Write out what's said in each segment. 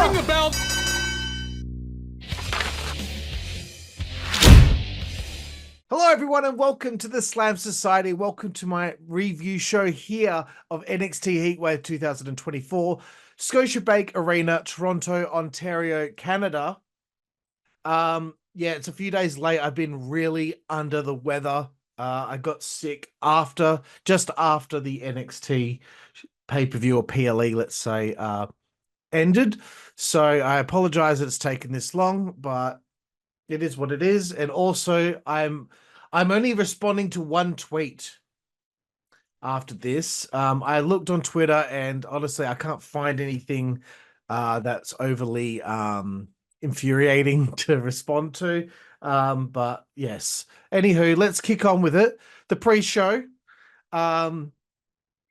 Ring the bell. Hello, everyone, and welcome to the Slam Society. Welcome to my review show here of NXT Heatwave 2024, Scotiabank Arena, Toronto, Ontario, Canada. Yeah, it's a few days late. I've been really under the weather. I got sick just after the NXT pay-per-view or PLE, let's say, ended. So I apologize that it's taken this long, but it is what it is. And also, I'm only responding to one tweet after this. I looked on Twitter, and honestly, I can't find anything that's overly infuriating to respond to. But yes. Anywho, let's kick on with it. The pre-show.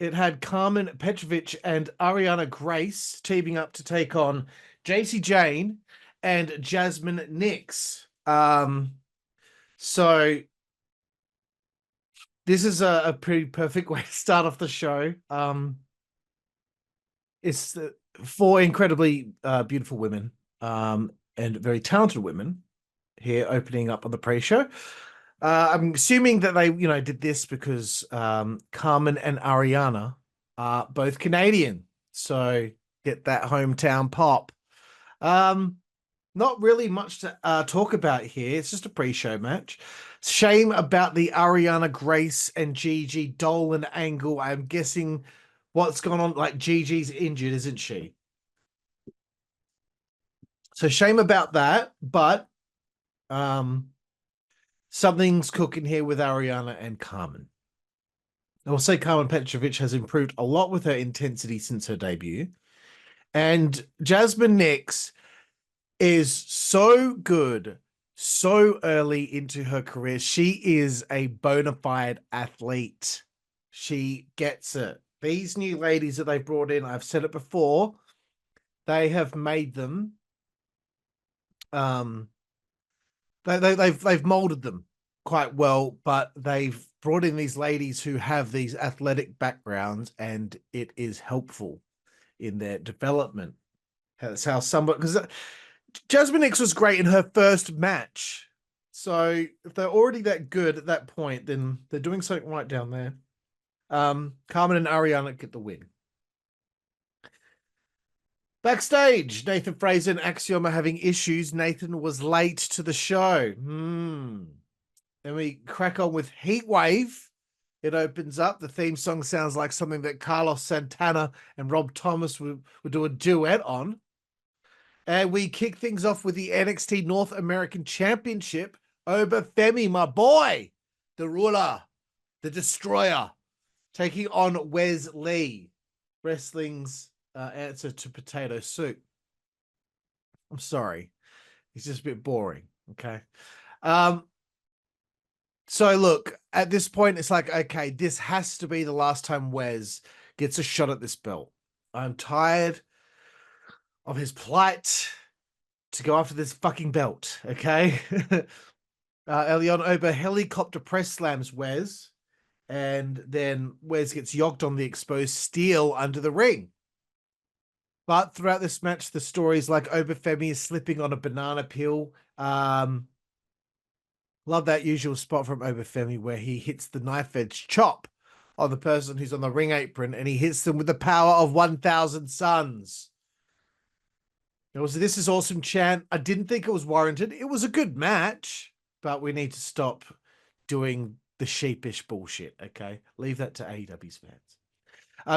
It had Carmen Petrovic and Ariana Grace teaming up to take on Jacy Jayne and Jasmine Nix. So this is a pretty perfect way to start off the show. It's four incredibly beautiful women and very talented women here opening up on the pre-show. I'm assuming that they, did this because Carmen and Ariana are both Canadian, so get that hometown pop. Not really much to talk about here. It's just a pre-show match. Shame about the Ariana Grace and Gigi Dolan angle. I'm guessing what's gone on. Like, Gigi's injured, isn't she? So shame about that, but something's cooking here with Ariana and Carmen. I will say Carmen Petrovic has improved a lot with her intensity since her debut. And Jasmine Nix is so good so early into her career. She is a bona fide athlete. She gets it. These new ladies that they brought in, I've said it before, they have made them they've molded them quite well, but they've brought in these ladies who have these athletic backgrounds, and it is helpful in their development. That's how somebody, because Jasmine Nix was great in her first match. So if they're already that good at that point, then they're doing something right down there. Carmen and Ariana get the win. Backstage, Nathan Fraser and Axiom are having issues. Nathan was late to the show. Then we crack on with Heatwave. It opens up. The theme song sounds like something that Carlos Santana and Rob Thomas would do a duet on. And we kick things off with the NXT North American Championship. Obafemi, my boy, the ruler, the destroyer, taking on Wes Lee, wrestling's answer to Potato Soup. I'm sorry. He's just a bit boring, okay? So look, at this point, it's like, okay, this has to be the last time Wes gets a shot at this belt. I'm tired of his plight to go after this fucking belt, okay? Elion Oba helicopter press slams Wes, and then Wes gets yocked on the exposed steel under the ring. But throughout this match, the stories like Obafemi is slipping on a banana peel. Love that usual spot from Obafemi where he hits the knife edge chop on the person who's on the ring apron, and he hits them with the power of 1,000 suns. It was "This is awesome" chant. I didn't think it was warranted. It was a good match, but we need to stop doing the sheepish bullshit, okay? Leave that to AEW's fans.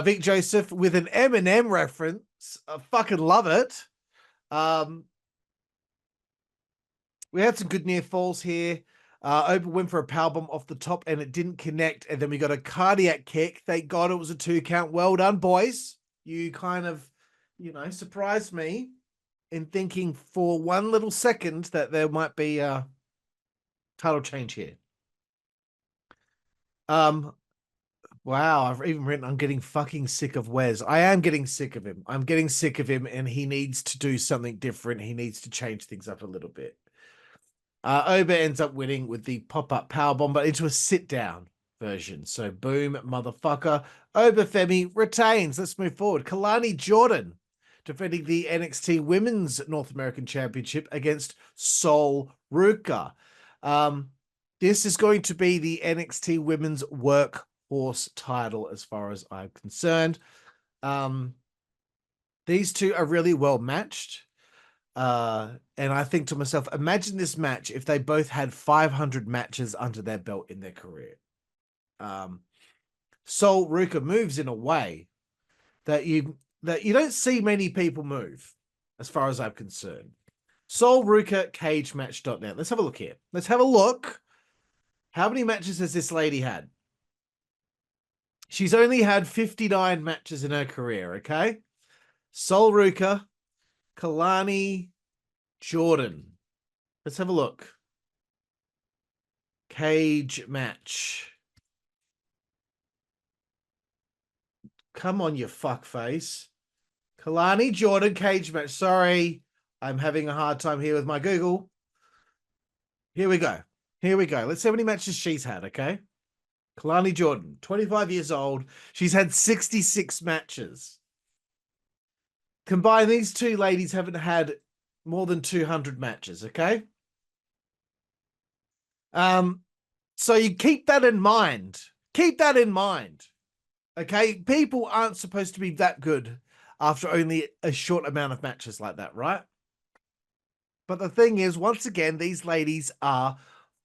Vic Joseph with an Eminem reference. I fucking love it. We had some good near falls here. Oba went for a powerbomb off the top and it didn't connect. And then we got a cardiac kick. Thank God it was a 2 count. Well done, boys. You kind of, surprised me in thinking for one little second that there might be a title change here. Wow, I've even written, I'm getting fucking sick of Wes. I am getting sick of him. I'm getting sick of him, and he needs to do something different. He needs to change things up a little bit. Oba ends up winning with the pop-up powerbomb, but into a sit-down version. So boom, motherfucker. Obafemi retains. Let's move forward. Kalani Jordan defending the NXT Women's North American Championship against Sol Ruka. This is going to be the NXT Women's Workhorse title as far as I'm concerned. These two are really well matched. And I think to myself, imagine this match if they both had 500 matches under their belt in their career. Sol Ruka moves in a way that you don't see many people move, as far as I'm concerned. Sol Ruka, cagematch.net. Let's have a look here. Let's have a look. How many matches has this lady had? She's only had 59 matches in her career, okay? Sol Ruka, Kalani Jordan. Let's have a look. Cage match. Come on, you fuckface. Kalani Jordan cage match. Sorry, I'm having a hard time here with my Google. Here we go. Here we go. Let's see how many matches she's had, okay? Kalani Jordan, 25 years old. She's had 66 matches. Combined, these two ladies haven't had more than 200 matches, okay? So you keep that in mind. Keep that in mind. Okay? People aren't supposed to be that good after only a short amount of matches like that, right? But the thing is, once again, these ladies are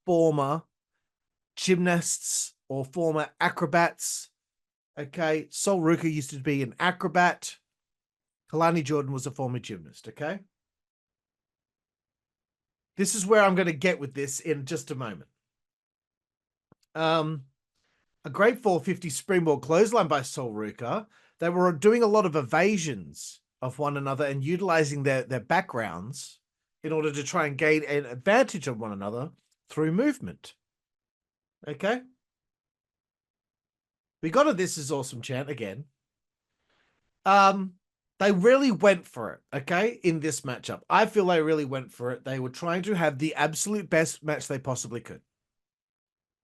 former gymnasts or former acrobats. Okay? Sol Ruka used to be an acrobat. Kalani Jordan was a former gymnast, okay? This is where I'm going to get with this in just a moment. A great 450 springboard clothesline by Sol Ruka. They were doing a lot of evasions of one another and utilizing their backgrounds in order to try and gain an advantage on one another through movement. Okay? We got a "This is awesome" chant again. They really went for it, okay, in this matchup. I feel they really went for it. They were trying to have the absolute best match they possibly could.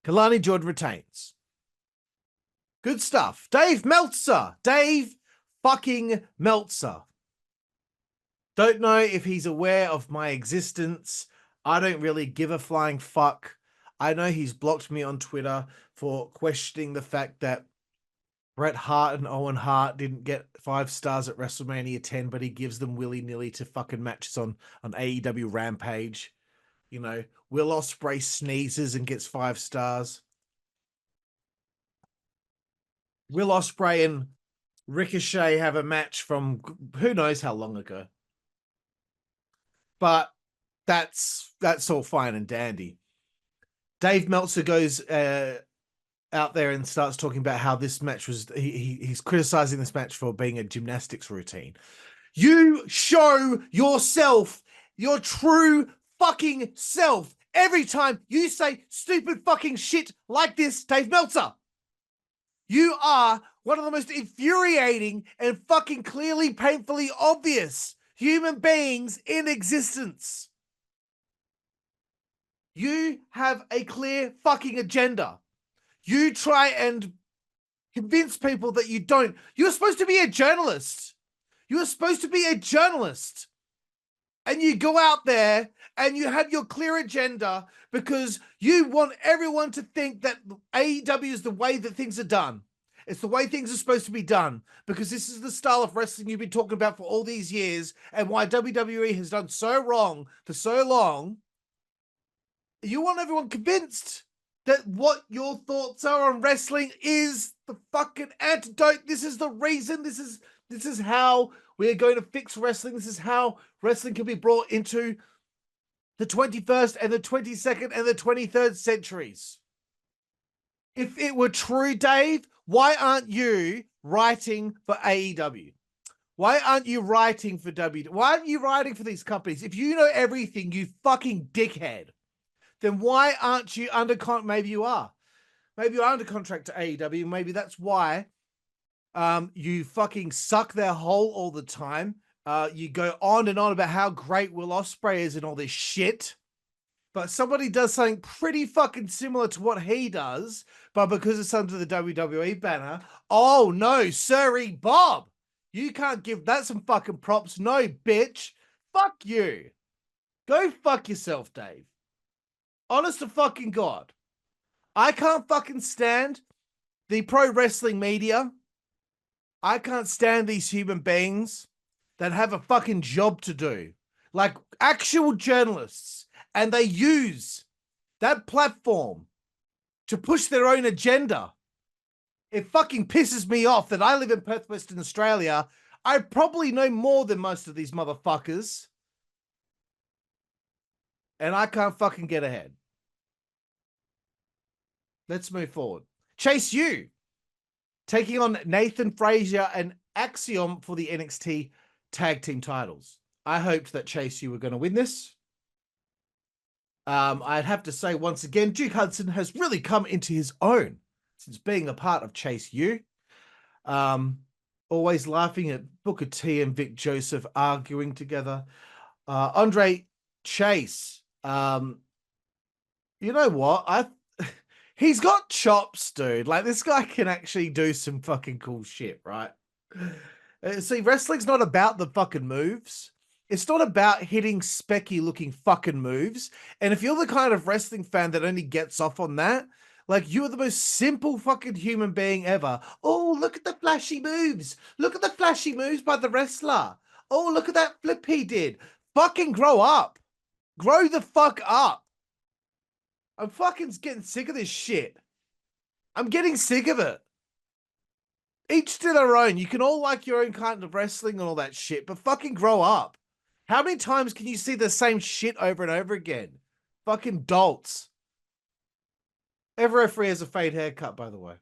Kalani Jordan retains. Good stuff. Dave Meltzer. Dave fucking Meltzer. Don't know if he's aware of my existence. I don't really give a flying fuck. I know he's blocked me on Twitter for questioning the fact that Bret Hart and Owen Hart didn't get 5 stars at WrestleMania 10, but he gives them willy-nilly to fucking matches on AEW Rampage. You know, Will Ospreay sneezes and gets 5 stars. Will Ospreay and Ricochet have a match from who knows how long ago. But that's all fine and dandy. Dave Meltzer goes out there and starts talking about how this match was, he's criticizing this match for being a gymnastics routine. You show yourself, your true fucking self, every time you say stupid fucking shit like this, Dave Meltzer. You are one of the most infuriating and fucking clearly painfully obvious human beings in existence. You have a clear fucking agenda. You try and convince people that you don't. You're supposed to be a journalist. You're supposed to be a journalist. And you go out there and you have your clear agenda because you want everyone to think that AEW is the way that things are done. It's the way things are supposed to be done because this is the style of wrestling you've been talking about for all these years and why WWE has done so wrong for so long. You want everyone convinced that what your thoughts are on wrestling is the fucking antidote. This is the reason. This is how we are going to fix wrestling. This is how wrestling can be brought into the 21st and the 22nd and the 23rd centuries. If it were true, Dave, why aren't you writing for AEW? Why aren't you writing for WWE? Why aren't you writing for these companies? If you know everything, you fucking dickhead, then why aren't you under contract? Maybe you are. Maybe you're under contract to AEW. Maybe that's why you fucking suck their hole all the time. You go on and on about how great Will Ospreay is and all this shit. But somebody does something pretty fucking similar to what he does, but because it's under the WWE banner, oh no, Sirree Bob, You can't give that some fucking props. No, bitch. Fuck you. Go fuck yourself, Dave. Honest to fucking God. I can't fucking stand the pro wrestling media. I can't stand these human beings that have a fucking job to do. Like actual journalists. And they use that platform to push their own agenda. It fucking pisses me off that I live in Perth, Western Australia. I probably know more than most of these motherfuckers. And I can't fucking get ahead. Let's move forward. Chase U taking on Nathan Frazier and Axiom for the NXT tag team titles. I hoped that Chase U were going to win this. I'd have to say once again, Duke Hudson has really come into his own since being a part of Chase U. Always laughing at Booker T and Vic Joseph arguing together. Andre Chase, you know what? He's got chops, dude. Like, this guy can actually do some fucking cool shit, right? See, wrestling's not about the fucking moves. It's not about hitting specky looking fucking moves. And if you're the kind of wrestling fan that only gets off on that, like, you are the most simple fucking human being ever. Oh, look at the flashy moves. Look at the flashy moves by the wrestler. Oh, look at that flip he did. Fucking grow up. Grow the fuck up. I'm fucking getting sick of this shit. I'm getting sick of it. Each to their own. You can all like your own kind of wrestling and all that shit, but fucking grow up. How many times can you see the same shit over and over again? Fucking dolts. Every referee has a fade haircut, by the way.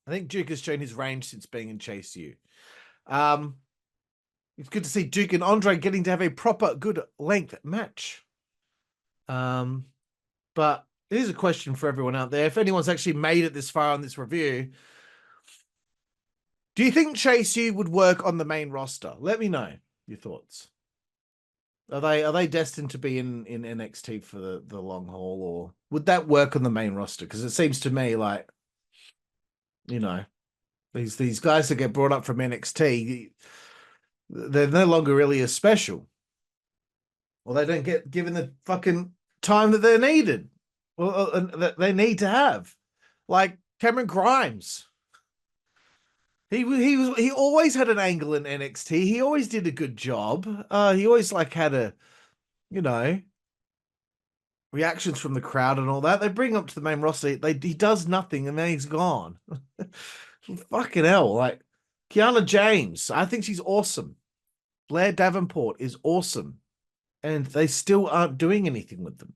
I think Duke has shown his range since being in Chase U. It's good to see Duke and Andre getting to have a proper good length match. But here's a question for everyone out there. If anyone's actually made it this far on this review, do you think Chase U would work on the main roster? Let me know your thoughts. Are they destined to be in NXT for the long haul, or would that work on the main roster? Because it seems to me like, you know, these guys that get brought up from NXT, they're no longer really as special, or they don't get given the fucking time that they're needed, or that they need to have. Like Cameron Grimes. He always had an angle in NXT. He always did a good job. He always like had a, you know, reactions from the crowd and all that. They bring him up to the main roster. He does nothing and then he's gone. Fucking hell. Like Kiana James, I think she's awesome. Blair Davenport is awesome. And they still aren't doing anything with them.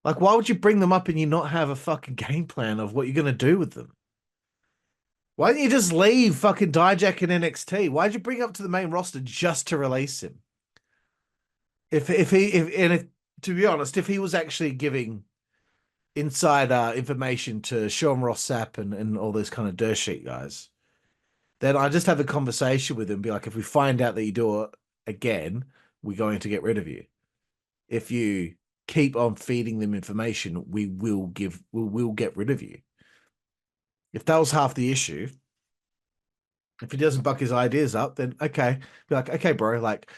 Like, why would you bring them up and you not have a fucking game plan of what you're going to do with them? Why don't you just leave fucking Dijak in NXT? Why'd you bring up to the main roster just to release him? If to be honest, if he was actually giving inside information to Sean Ross Sapp and all those kind of dirt sheet guys, then I just have a conversation with him, be like, if we find out that you do it again, we're going to get rid of you. If you keep on feeding them information, we'll get rid of you. If that was half the issue, if he doesn't buck his ideas up, then okay, be like, okay, bro, like,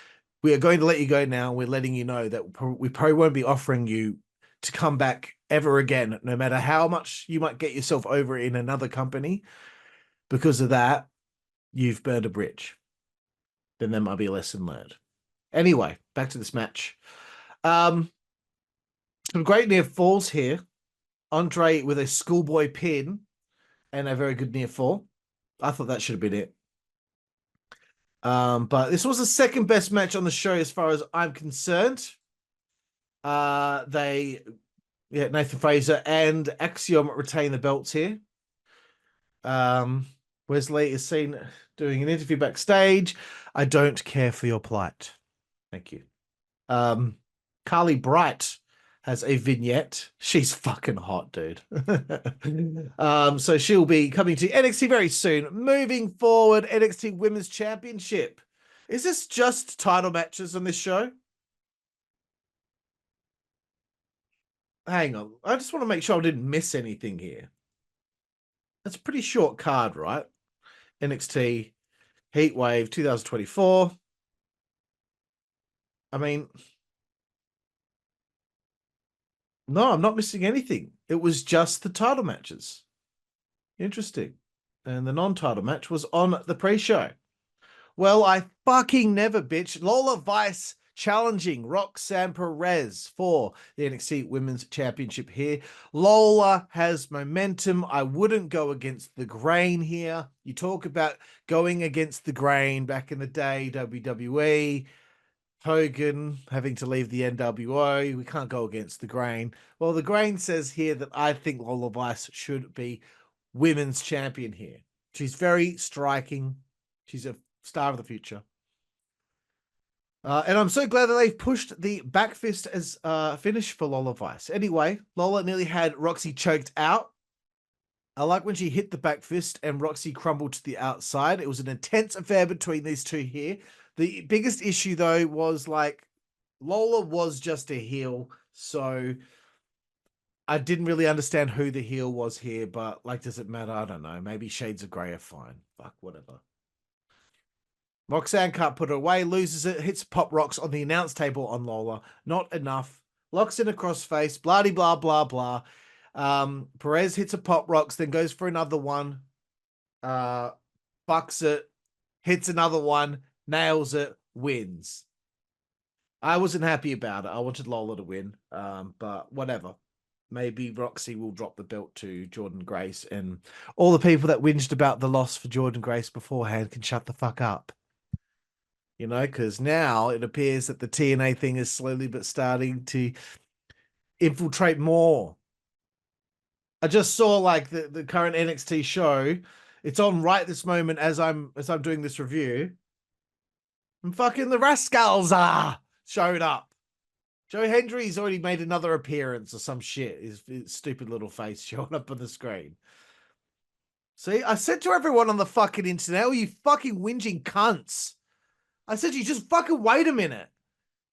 we are going to let you go now. We're letting you know that we probably won't be offering you to come back ever again, no matter how much you might get yourself over in another company. Because of that, you've burned a bridge. Then there might be a lesson learned. Anyway, back to this match. Some great near falls here. Andre with a schoolboy pin and a very good near fall. I thought that should have been it. But this was the second best match on the show as far as I'm concerned. Nathan Fraser and Axiom retain the belts here. Wesley is seen doing an interview backstage. I don't care for your plight. Thank you. Carly Bright has a vignette. She's fucking hot, dude. So she'll be coming to NXT very soon. Moving forward, NXT Women's Championship. Is this just title matches on this show? Hang on. I just want to make sure I didn't miss anything here. That's a pretty short card, right? NXT Heatwave 2024. I mean, no, I'm not missing anything. It was just the title matches. Interesting. And the non-title match was on the pre-show. Well, I fucking never, bitch. Lola Vice challenging Roxanne Perez for the NXT Women's Championship here. Lola has momentum. I wouldn't go against the grain here. You talk about going against the grain back in the day, WWE, Hogan having to leave the NWO. We can't go against the grain. Well, the grain says here that I think Lola Vice should be women's champion here. She's very striking. She's a star of the future. And I'm so glad that they've pushed the back fist as finish for Lola Vice. Anyway, Lola nearly had Roxy choked out. I like when she hit the back fist and Roxy crumbled to the outside. It was an intense affair between these two here. The biggest issue, though, was like Lola was just a heel. So I didn't really understand who the heel was here. But like, does it matter? I don't know. Maybe shades of grey are fine. Fuck, whatever. Roxanne can't put it away, loses it, hits pop rocks on the announce table on Lola. Not enough. Locks in a crossface, blah, blah, blah, blah. Perez hits a pop rocks, then goes for another one. Bucks it, hits another one, nails it, wins. I wasn't happy about it. I wanted Lola to win, but whatever. Maybe Roxy will drop the belt to Jordynne Grace, and all the people that whinged about the loss for Jordynne Grace beforehand can shut the fuck up. You know, because now it appears that the TNA thing is slowly but starting to infiltrate more. I just saw like the current NXT show. It's on right this moment as I'm doing this review. And fucking the Rascals showed up. Joe Hendry's already made another appearance or some shit. His stupid little face showing up on the screen. See, I said to everyone on the fucking internet, oh, you fucking whinging cunts. I said, you just fucking wait a minute.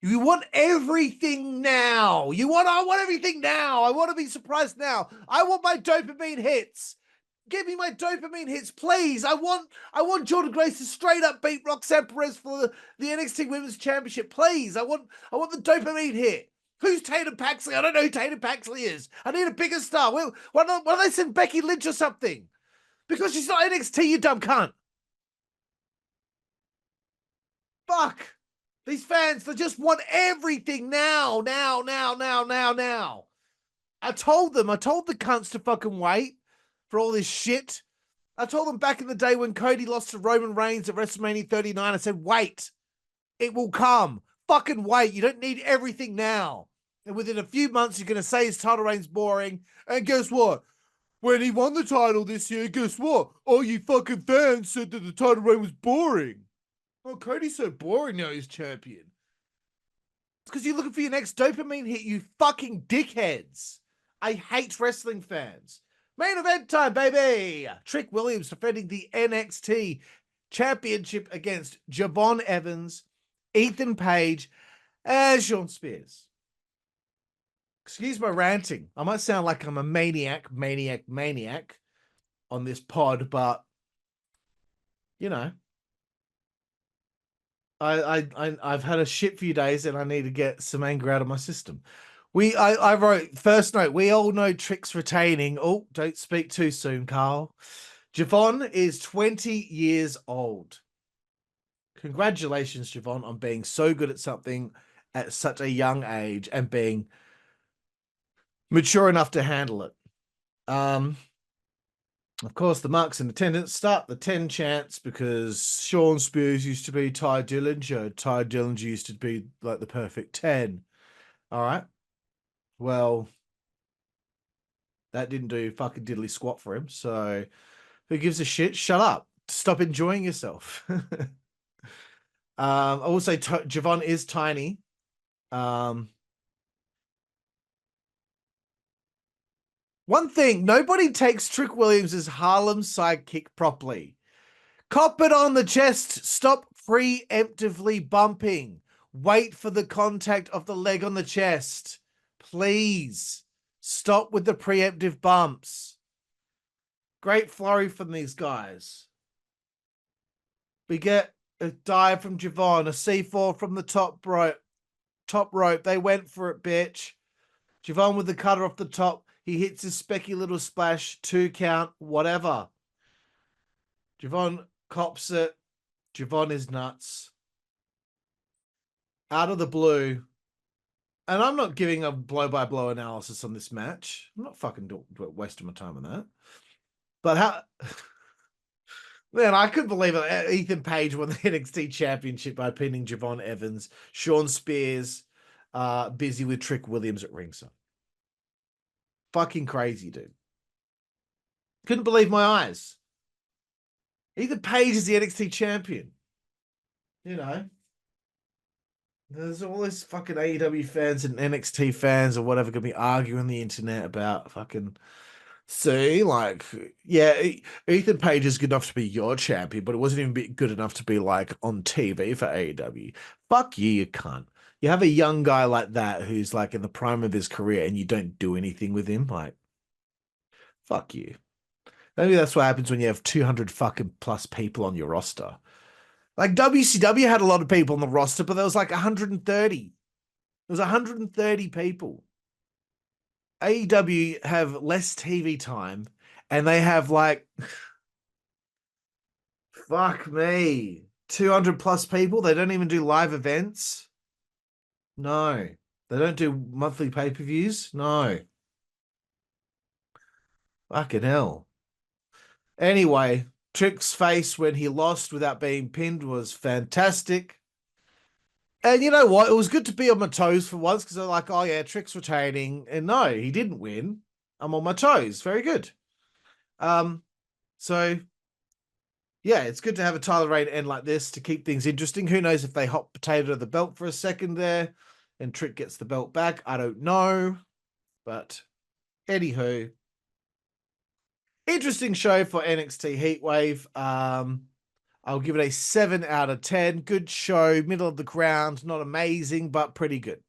You want everything now. I want everything now. I want to be surprised now. I want my dopamine hits. Give me my dopamine hits, please. I want Jordynne Grace to straight up beat Roxanne Perez for the NXT Women's Championship. Please. I want the dopamine hit. Who's Tatum Paxley? I don't know who Tatum Paxley is. I need a bigger star. Why don't they send Becky Lynch or something? Because she's not NXT, you dumb cunt. Fuck. These fans, they just want everything now. I told the cunts to fucking wait for all this shit. I told them back in the day when Cody lost to Roman Reigns at WrestleMania 39, I said, wait. It will come. Fucking wait. You don't need everything now. And within a few months, you're going to say his title reign's boring. And guess what? When he won the title this year, guess what? All you fucking fans said that the title reign was boring. Oh, Cody's so boring now he's champion. It's because you're looking for your next dopamine hit, you fucking dickheads. I hate wrestling fans. Main event time, baby. Trick Williams defending the NXT Championship against Javon Evans, Ethan Page, and Sean Spears. Excuse my ranting. I might sound like I'm a maniac on this pod, but, you know, I've had a shit few days and I need to get some anger out of my system. I wrote first note. We all know Trick's retaining. Oh, don't speak too soon, Carl. Javon is 20 years old. Congratulations, Javon, on being so good at something at such a young age and being mature enough to handle it. Of course, the marks in attendance start the 10 chants because Sean Spears used to be Ty Dillinger. Ty Dillinger used to be like the perfect 10. All right. Well, that didn't do fucking diddly squat for him. So who gives a shit? Shut up. Stop enjoying yourself. I will say Javon is tiny. One thing, nobody takes Trick Williams' Harlem sidekick properly. Cop it on the chest. Stop preemptively bumping. Wait for the contact of the leg on the chest. Please stop with the preemptive bumps. Great flurry from these guys. We get a dive from Javon, a C4 from the top rope. Top rope. They went for it, bitch. Javon with the cutter off the top. He hits his specky little splash. 2 count. Whatever. Javon cops it. Javon is nuts. Out of the blue. And I'm not giving a blow-by-blow analysis on this match. I'm not fucking wasting my time on that. But how... Man, I couldn't believe it. Ethan Page won the NXT Championship by pinning Javon Evans. Sean Spears busy with Trick Williams at ringside. Fucking crazy, dude. Couldn't believe my eyes. Ethan Page is the NXT champion. You know. There's all these fucking AEW fans and NXT fans or whatever going to be arguing on the internet about fucking... See, like, yeah, Ethan Page is good enough to be your champion, but it wasn't even good enough to be, like, on TV for AEW. Fuck you, you cunt. You have a young guy like that who's, like, in the prime of his career and you don't do anything with him. Like, fuck you. Maybe that's what happens when you have 200 fucking plus people on your roster. Like, WCW had a lot of people on the roster, but there was, like, 130. There was 130 people. AEW have less TV time and they have like, fuck me, 200 plus people. They don't even do live events. No, they don't do monthly pay-per-views. No. Fucking hell. Anyway, Trick's face when he lost without being pinned was fantastic. And you know what? It was good to be on my toes for once because they're like, oh yeah, Trick's retaining. And no, he didn't win. I'm on my toes. Very good. So yeah, it's good to have a Tyler Rate end like this to keep things interesting. Who knows if they hot potato the belt for a second there and Trick gets the belt back. I don't know. But anywho, interesting show for NXT Heatwave. I'll give it a 7 out of 10. Good show, middle of the ground, not amazing, but pretty good.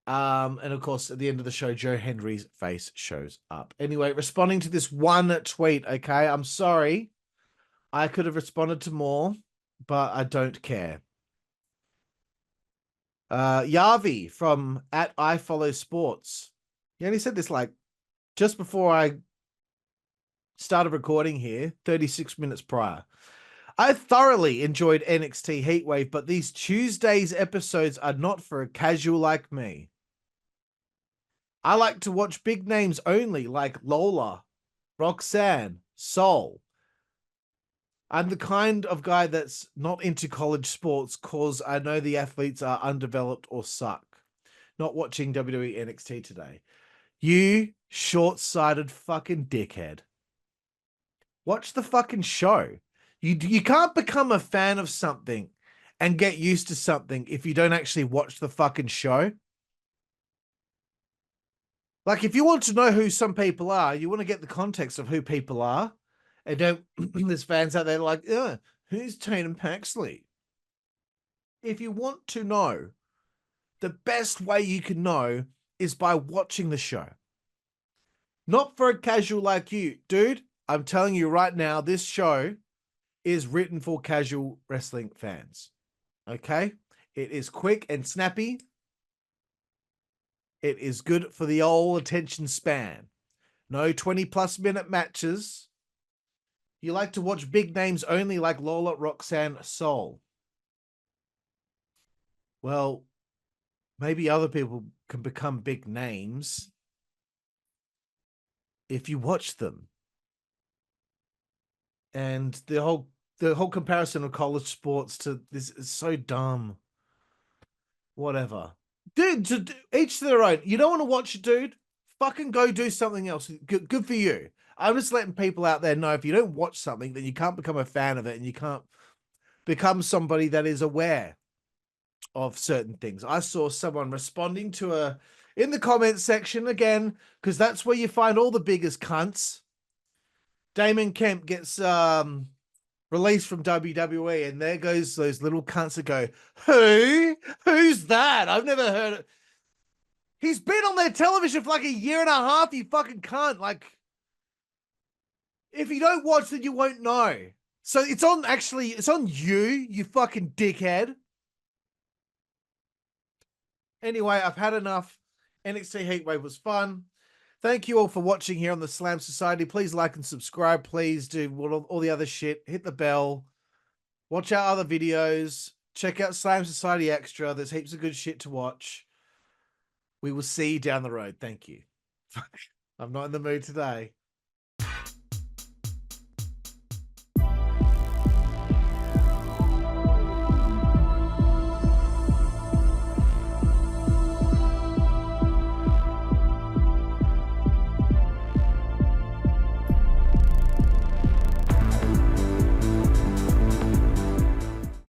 And of course, at the end of the show, Joe Hendry's face shows up. Anyway, responding to this one tweet, okay? I'm sorry. I could have responded to more, but I don't care. Yavi from @IFollowSports. He only said this like just before I started recording here, 36 minutes prior. I thoroughly enjoyed NXT Heatwave, but these Tuesdays episodes are not for a casual like me. I like to watch big names only, like Lola, Roxanne, Soul. I'm the kind of guy that's not into college sports cause I know the athletes are undeveloped or suck. Not watching WWE NXT today. You short-sighted fucking dickhead. Watch the fucking show. You can't become a fan of something and get used to something if you don't actually watch the fucking show. Like, if you want to know who some people are, you want to get the context of who people are. And don't, there's fans out there like, who's Tatum Paxley? If you want to know, the best way you can know is by watching the show. Not for a casual like you. Dude, I'm telling you right now, this show is written for casual wrestling fans. Okay? It is quick and snappy. It is good for the old attention span. No 20-plus minute matches. You like to watch big names only like Lola, Roxanne, Soul. Well, maybe other people can become big names if you watch them. And the whole comparison of college sports to this is so dumb. Whatever. Dude, each to their own. You don't want to watch it, dude? Fucking go do something else. Good for you. I'm just letting people out there know if you don't watch something, then you can't become a fan of it and you can't become somebody that is aware of certain things. I saw someone responding to in the comments section again, because that's where you find all the biggest cunts. Damon Kemp gets released from WWE, and there goes those little cunts that go, who's that? I've never heard it. He's been on their television for like a year and a half, you fucking cunt. Like, If you don't watch, then you won't know. So it's on you, you fucking dickhead. Anyway, I've had enough. NXT Heatwave was fun. Thank you all for watching here on the Slam Society. Please like and subscribe. Please do all the other shit. Hit the bell. Watch our other videos. Check out Slam Society Extra. There's heaps of good shit to watch. We will see you down the road. Thank you. I'm not in the mood today.